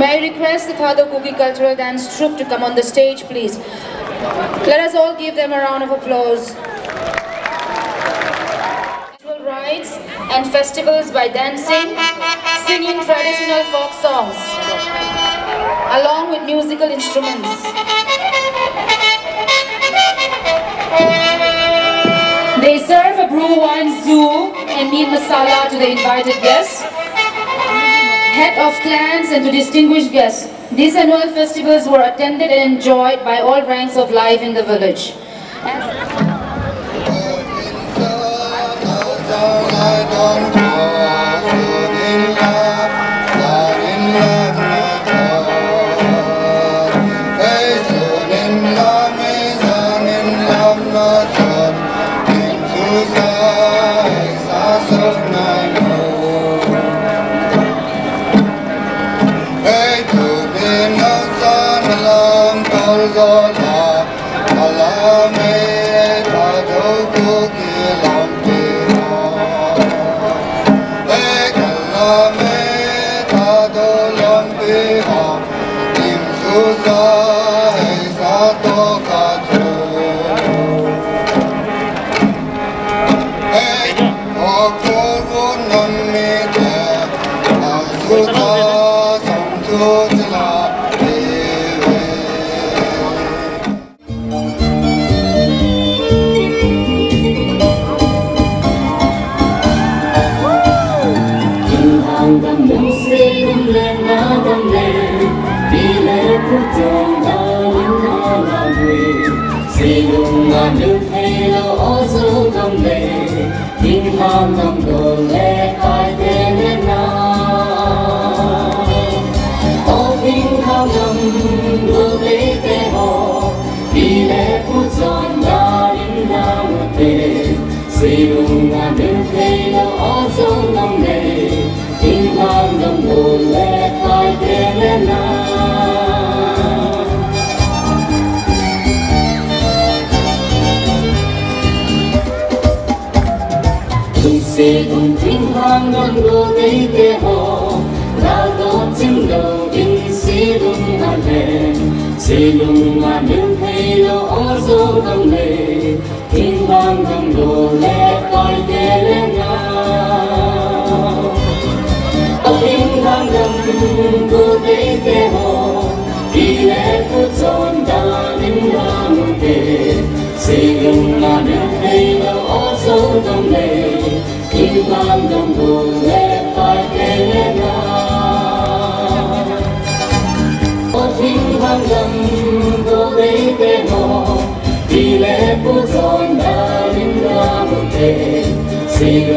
May I request the Thadou-Kuki Cultural Dance Troupe to come on the stage, please. Let us all give them a round of applause. Rites and festivals by dancing, singing traditional folk songs, along with musical instruments. They serve a brew wine zoo and meat masala to the invited guests, head of clans and to distinguished guests. These annual festivals were attended and enjoyed by all ranks of life in the village. See